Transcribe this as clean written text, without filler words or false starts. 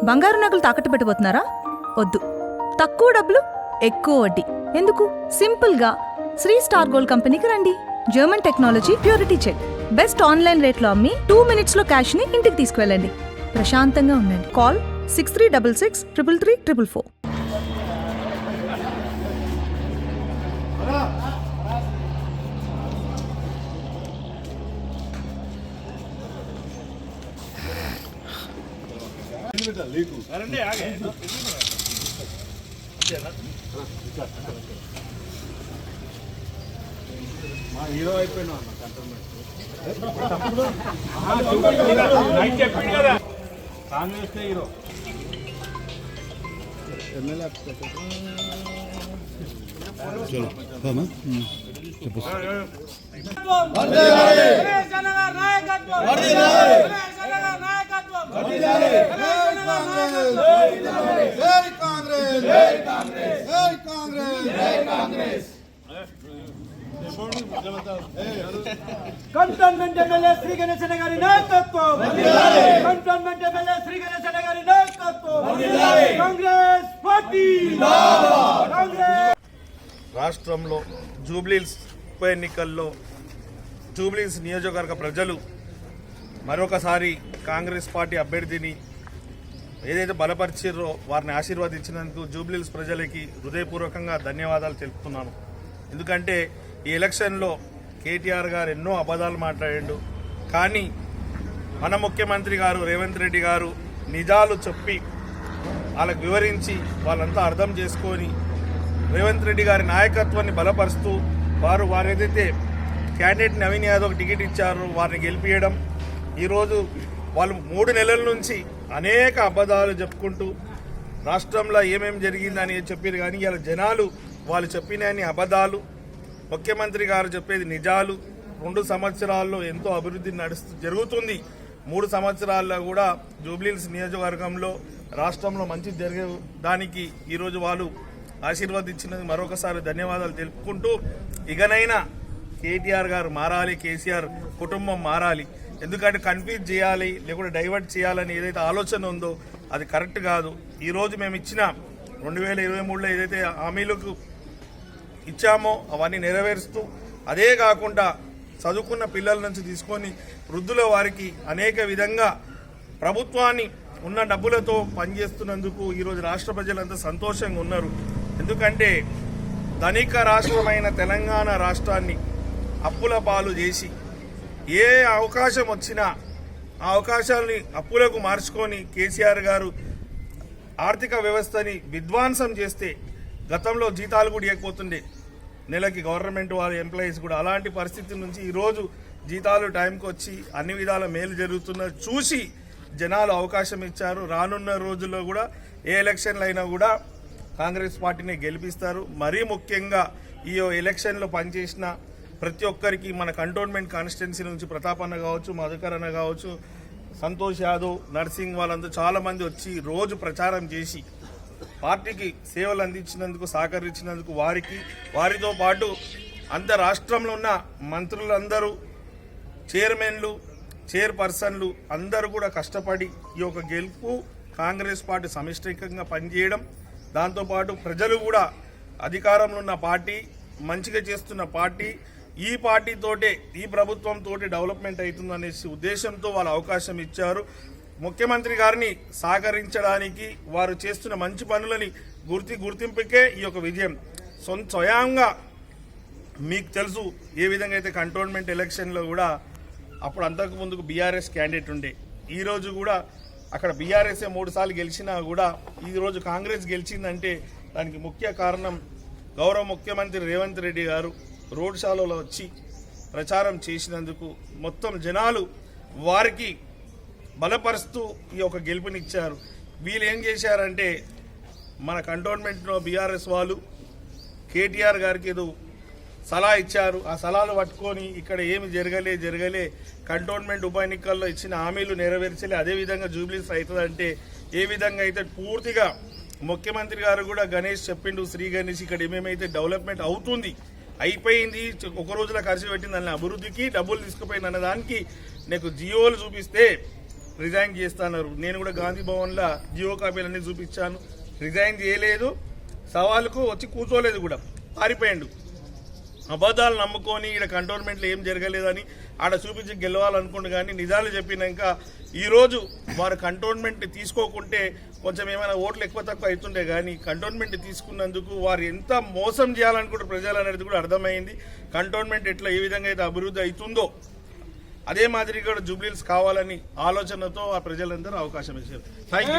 బంగారు నగలు తాకట్టు పెట్టబోతున్నారా? వద్దు. తక్కువ డబ్బులు ఎక్కువ వడ్డీ ఎందుకు? సింపుల్గా శ్రీ స్టార్ గోల్డ్ కంపెనీకి రండి. German technology, purity check, best online రేట్లో అమ్మి 2 minutesలో క్యాష్ని ఇంటికి తీసుకువెళ్ళండి. ప్రశాంతంగా ఉండండి. కాల్ 6366 333 444. హీరో అయిపోయినా Congress hero MLA cantonment MLA Shri Ganeshanna గారి నాయకత్వం, కంటోన్మెంట్ ఎమ్మెల్యే శ్రీ గణేశన్న గారి నాయకత్వం, కాంగ్రెస్ పార్టీ. రాష్ట్రంలో జూబ్లీహిల్స్ ఉప ఎన్నికల్లో జూబ్లీహిల్స్ నియోజకవర్గ ప్రజలు మరొకసారి కాంగ్రెస్ పార్టీ అభ్యర్థిని ఏదైతే బలపరిచారో వారిని ఆశీర్వదించినందుకు జూబ్లీహిల్స్ ప్రజలకి హృదయపూర్వకంగా ధన్యవాదాలు తెలుపుతున్నాను. ఎందుకంటే ఈ ఎలక్షన్లో కేటీఆర్ గారు ఎన్నో అబద్ధాలు మాట్లాడాడు, కానీ మన ముఖ్యమంత్రి గారు రేవంత్ రెడ్డి గారు నిజాలు చెప్పి వాళ్ళకు వివరించి వాళ్ళంతా అర్థం చేసుకొని రేవంత్ రెడ్డి గారి నాయకత్వాన్ని బలపరుస్తూ వారు ఏదైతే క్యాండిడేట్ నవీన్ యాదవ్ టికెట్ ఇచ్చారో వారిని గెలిపించడం. ఈరోజు వాళ్ళు 3 నెలల నుంచి అనేక అబద్ధాలు చెప్పుకుంటూ రాష్ట్రంలో ఏమేమి జరిగిందని చెప్పారు, కానీ ఇలా జనాలు వాళ్ళు చెప్పిన అబద్ధాలు, ముఖ్యమంత్రి గారు చెప్పేది నిజాలు. 2 సంవత్సరాల్లో ఎంతో అభివృద్ధి జరుగుతుంది. 3 సంవత్సరాల్లో కూడా జూబ్లీహిల్స్ నియోజకవర్గంలో రాష్ట్రంలో మంచి జరిగేదానికి ఈరోజు వాళ్ళు ఆశీర్వదించినందుకు మరొకసారి ధన్యవాదాలు తెలుపుకుంటూ, ఇకనైనా కేటీఆర్ గారు మారాలి, కేసీఆర్ కుటుంబం మారాలి. ఎందుకంటే కన్ఫ్యూజ్ చేయాలి లేకుంటే డైవర్ట్ చేయాలని ఏదైతే ఆలోచన ఉందో అది కరెక్ట్ కాదు. ఈరోజు మేము ఇచ్చిన 2023లో ఏదైతే హామీలకు ఇచ్చామో అవన్నీ నెరవేరుస్తూ, అదే కాకుండా చదువుకున్న పిల్లల నుంచి తీసుకొని వృద్ధుల వారికి అనేక విధంగా ప్రభుత్వాన్ని ఉన్న డబ్బులతో పనిచేస్తున్నందుకు ఈరోజు రాష్ట్ర ప్రజలంతా సంతోషంగా ఉన్నారు. ఎందుకంటే ధనిక రాష్ట్రమైన తెలంగాణ రాష్ట్రాన్ని అప్పుల పాలు చేసి ఏ అవకాశం వచ్చినా ఆ అవకాశాలని అప్పులకు మార్చుకొని కేసీఆర్ గారు ఆర్థిక వ్యవస్థని విధ్వంసం చేస్తే గతంలో జీతాలు కూడా ఇవ్వకపోతుండే నెలకి గవర్నమెంట్ వారి ఎంప్లాయీస్ కూడా. అలాంటి పరిస్థితి నుంచి ఈరోజు జీతాలు టైంకి వచ్చి అన్ని విధాల మేలు జరుగుతున్నది చూసి జనాలు అవకాశం ఇచ్చారు. రానున్న రోజుల్లో కూడా ఏ ఎలక్షన్లు అయినా కూడా కాంగ్రెస్ పార్టీని గెలిపిస్తారు. మరీ ముఖ్యంగా ఈ ఎలక్షన్లో పనిచేసిన ప్రతి ఒక్కరికి మన కంటోన్మెంట్ కాన్స్టిట్యున్సీ నుంచి ప్రతాప్ అన్న కావచ్చు, మధుకర్ అన్న కావచ్చు, సంతోష్ యాదవ్, నర్సింగ్ వాళ్ళంతా చాలామంది వచ్చి రోజు ప్రచారం చేసి పార్టీకి సేవలు అందించినందుకు సహకరించినందుకు వారితో పాటు అంత రాష్ట్రంలో ఉన్న మంత్రులందరూ, చైర్మన్లు, చైర్పర్సన్లు అందరూ కూడా కష్టపడి ఈ యొక్క గెలుపు కాంగ్రెస్ పార్టీ సమిష్టికంగా పనిచేయడం, దాంతోపాటు ప్రజలు కూడా అధికారంలో ఉన్న పార్టీ, మంచిగా చేస్తున్న పార్టీ, ఈ పార్టీతోటే ఈ ప్రభుత్వంతో డెవలప్మెంట్ అవుతుందనే ఉద్దేశంతో వాళ్ళు అవకాశం ఇచ్చారు. ముఖ్యమంత్రి గారిని సహకరించడానికి వారు చేస్తున్న మంచి పనులని గుర్తింపుకే ఈ యొక్క విజయం. స్వయంగా మీకు తెలుసు ఏ విధంగా అయితే కంటోన్మెంట్ ఎలక్షన్లో కూడా అప్పుడు అంతకు ముందుకు బీఆర్ఎస్ క్యాండిడేట్ ఉండే, ఈరోజు కూడా అక్కడ బీఆర్ఎస్ఏ 3 సార్లు గెలిచినా కూడా ఈరోజు కాంగ్రెస్ గెలిచిందంటే దానికి ముఖ్య కారణం గౌరవ ముఖ్యమంత్రి రేవంత్ రెడ్డి గారు రోడ్ షోలో వచ్చి ప్రచారం చేసినందుకు మొత్తం జనాలు వారికి బలపరుస్తూ ఈ యొక్క గెలుపునిచ్చారు. వీళ్ళు ఏం చేశారంటే మన కంటోన్మెంట్లో బీఆర్ఎస్ వాళ్ళు కేటీఆర్ గారికి ఏదో సలహా ఇచ్చారు. ఆ సలహాలు పట్టుకొని ఇక్కడ ఏమి జరగలే కంటోన్మెంట్ ఉప ఎన్నికల్లో ఇచ్చిన హామీలు నెరవేర్చలే, అదేవిధంగా జూబ్లీహిల్స్ అవుతుందంటే ఏ విధంగా అయితే పూర్తిగా ముఖ్యమంత్రి గారు కూడా గణేష్ చెప్పిండు, శ్రీ గణేష్ ఇక్కడ ఏమేమైతే డెవలప్మెంట్ అవుతుంది అయిపోయింది, ఒక రోజులో ఖర్చు పెట్టింది అన్న అభివృద్ధికి డబ్బులు తీసుకుపోయింది అన్న దానికి నీకు జియోలు చూపిస్తే రిజైన్ చేస్తున్నారు. నేను కూడా గాంధీ భవన్లో జియో కాపీలన్నీ చూపించాను. రిజైన్ చేయలేదు, సవాలుకు వచ్చి కూర్చోలేదు కూడా, పారిపోయాడు. అబద్ధాలు నమ్ముకొని ఇక్కడ కంటోన్మెంట్లో ఏం జరగలేదని ఆడ చూపించి గెలవాలనుకుంటు, కానీ నిజాలు చెప్పినాక ఈరోజు వారు కంటోన్మెంట్ తీసుకోకుంటే కొంచెం ఏమైనా ఓట్లు ఎక్కువ తక్కువ అవుతుండే, కానీ కంటోన్మెంట్ తీసుకున్నందుకు వారు ఎంత మోసం చేయాలనుకుంటే ప్రజలు అనేది కూడా అర్థమైంది. కంటోన్మెంట్ ఎట్లా ఏ విధంగా అయితే అభివృద్ధి అవుతుందో అదే మాదిరిగా కూడా జూబ్లీహిల్స్ కావాలని ఆలోచనతో ఆ ప్రజలందరూ అవకాశం ఇచ్చారు. Thank you.